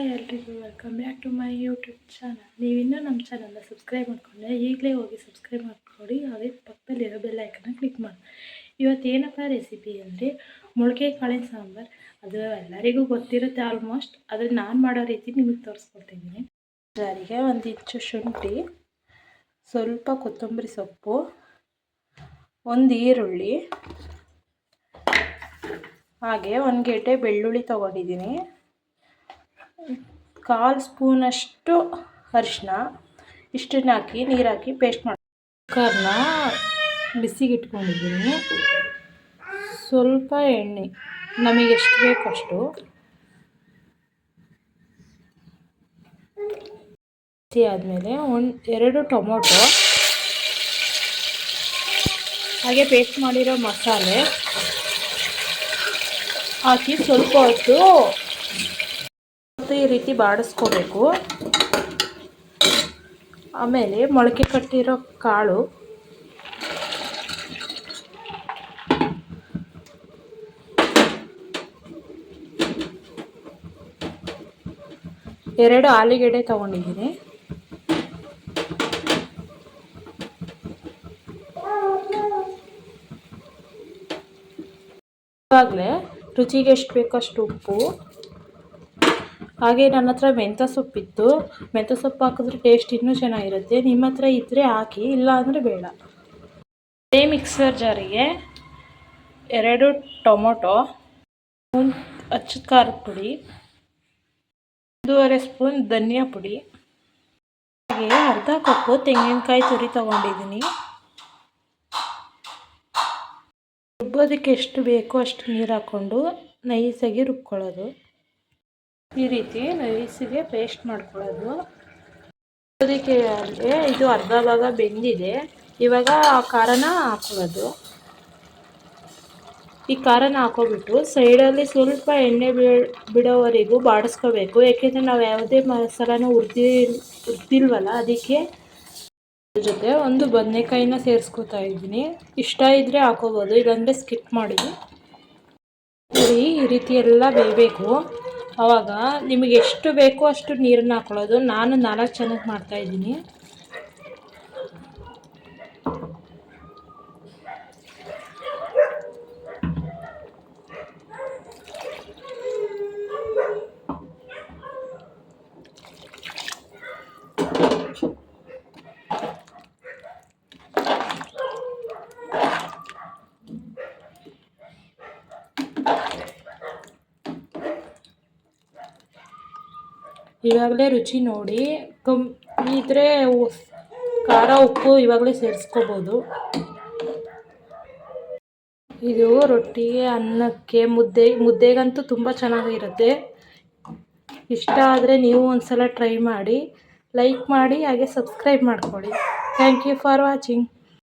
Hi ಎಲ್ರಿಗೂ welcome back to my YouTube channel. ನೀವಿನ್ನೂ ನಮ್ಮ ಚಾನಲ್ನ ಸಬ್ಸ್ಕ್ರೈಬ್ ಮಾಡಿಕೊಂಡ್ರೆ ಈಗಲೇ ಹೋಗಿ ಸಬ್ಸ್ಕ್ರೈಬ್ ಮಾಡ್ಕೊಳ್ಳಿ. ಹಾಗೆ ಪಕ್ಕದಲ್ಲಿರೋ ಬೆಲ್ ಐಕನ್ನ ಕ್ಲಿಕ್ ಮಾಡಿ. ಇವತ್ತು ಏನಪ್ಪ ರೆಸಿಪಿ ಅಂದರೆ ಮೊಳಕೆ ಕಾಳಿನ ಸಾಂಬಾರು. ಅದು ಎಲ್ಲರಿಗೂ ಗೊತ್ತಿರುತ್ತೆ ಆಲ್ಮೋಸ್ಟ್, ಆದರೆ ನಾನು ಮಾಡೋ ರೀತಿ ನಿಮಗೆ ತೋರಿಸ್ಕೊಡ್ತಿದ್ದೀನಿ. ಜಾರಿಗೆ 1 ಇಂಚು ಶುಂಠಿ, ಸ್ವಲ್ಪ ಕೊತ್ತಂಬರಿ ಸೊಪ್ಪು, 1 ಈರುಳ್ಳಿ, ಹಾಗೆ 1 ಗೆಡ್ಡೆ ಬೆಳ್ಳುಳ್ಳಿ ತೊಗೊಂಡಿದ್ದೀನಿ, 1/4 ಸ್ಪೂನಷ್ಟು ಅರಿಶಿನ. ಇಷ್ಟನ್ನು ಹಾಕಿ ನೀರು ಹಾಕಿ ಪೇಸ್ಟ್ ಮಾಡಿ ಕುಕ್ಕರ್ನ ಬಿಸಿಗೆ ಇಟ್ಕೊಂಡಿದ್ದೀನಿ. ಸ್ವಲ್ಪ ಎಣ್ಣೆ ನಮಗೆ ಎಷ್ಟು ಬೇಕು ಅಷ್ಟು, ಆದಮೇಲೆ 2 ಟೊಮೊಟೊ, ಹಾಗೆ ಪೇಸ್ಟ್ ಮಾಡಿರೋ ಮಸಾಲೆ ಹಾಕಿ ಸ್ವಲ್ಪ ಹೊತ್ತು ಈ ರೀತಿ ಬಾಡಿಸ್ಕೋಬೇಕು. ಆಮೇಲೆ ಮೊಳಕೆ ಕಟ್ಟಿರೋ ಕಾಳು, ಎರಡು ಆಲೂಗೆಡ್ಡೆ ತಗೊಂಡಿದ್ದೀನಿ, ಇವಾಗಲೇ ರುಚಿಗೆ ಎಷ್ಟು ಬೇಕೋ ಅಷ್ಟು ಉಪ್ಪು, ಹಾಗೆ ನನ್ನ ಹತ್ರ ಮೆಂತ್ಯ ಸೊಪ್ಪಿತ್ತು. ಮೆಂತ್ಯ ಸೊಪ್ಪು ಹಾಕಿದ್ರೆ ಟೇಸ್ಟ್ ಇನ್ನೂ ಚೆನ್ನಾಗಿರುತ್ತೆ. ನಿಮ್ಮ ಹತ್ರ ಇದ್ದರೆ ಹಾಕಿ, ಇಲ್ಲ ಅಂದರೆ ಬೇಡ. ಅದೇ ಮಿಕ್ಸರ್ ಜಾರಿಗೆ 2 ಟೊಮೊಟೊ, ಅಚ್ಚ ಖಾರದ ಪುಡಿ, 1.5 ಸ್ಪೂನ್ ಧನಿಯಾ ಪುಡಿ, ಹಾಗೆ ಅರ್ಧ ಕಪ್ಪು ತೆಂಗಿನಕಾಯಿ ತುರಿ ತೊಗೊಂಡಿದ್ದೀನಿ. ರುಬ್ಬೋದಕ್ಕೆ ಎಷ್ಟು ಬೇಕೋ ಅಷ್ಟು ನೀರು ಹಾಕ್ಕೊಂಡು ನೈಸಾಗಿ ರುಬ್ಕೊಳ್ಳೋದು. ಈ ರೀತಿ ನೈಸಿಗೆ ಪೇಸ್ಟ್ ಮಾಡ್ಕೊಳ್ಳೋದು. ಅದಕ್ಕೆ ಇದು ಅರ್ಧ ಭಾಗ ಬೆಂದಿದೆ. ಇವಾಗ ಆ ಖಾರನ ಹಾಕೊಳ್ಳೋದು. ಈ ಖಾರನ ಹಾಕೋಬಿಟ್ಟು ಸೈಡಲ್ಲಿ ಸ್ವಲ್ಪ ಎಣ್ಣೆ ಬಿಡೋವರೆಗೂ ಬಾಡಿಸ್ಕೋಬೇಕು. ಯಾಕೆಂದರೆ ನಾವು ಯಾವುದೇ ಮಸಾಲನೂ ಹುರಿದಿಲ್ವಲ್ಲ, ಅದಕ್ಕೆ ಜೊತೆ 1 ಬದನೆಕಾಯಿನ ಸೇರಿಸ್ಕೊತಾ ಇದ್ದೀನಿ. ಇಷ್ಟ ಇದ್ದರೆ ಹಾಕೋಬೋದು, ಇಲ್ಲಾಂದರೆ ಸ್ಕಿಪ್ ಮಾಡಿ. ಈ ರೀತಿ ಎಲ್ಲ ಬೇಯಬೇಕು. ಆವಾಗ ನಿಮಗೆ ಎಷ್ಟು ಬೇಕೋ ಅಷ್ಟು ನೀರನ್ನು ಹಾಕೊಳ್ಳೋದು. ನಾನು 4 ಜನಕ್ಕೆ ಮಾಡ್ತಾಯಿದ್ದೀನಿ. ಇವಾಗಲೇ ರುಚಿ ನೋಡಿ, ಕಮ್ಮಿ ಇದ್ದರೆ ಖಾರ ಉಪ್ಪು ಇವಾಗಲೇ ಸೇರಿಸ್ಕೋಬೋದು. ಇದು ರೊಟ್ಟಿಗೆ, ಅನ್ನಕ್ಕೆ, ಮುದ್ದೆಗಂತೂ ತುಂಬ ಚೆನ್ನಾಗಿರುತ್ತೆ. ಇಷ್ಟ ಆದರೆ ನೀವು ಒಂದ್ಸಲ ಟ್ರೈ ಮಾಡಿ, ಲೈಕ್ ಮಾಡಿ, ಹಾಗೆ ಸಬ್ಸ್ಕ್ರೈಬ್ ಮಾಡ್ಕೊಳ್ಳಿ. Thank you for watching.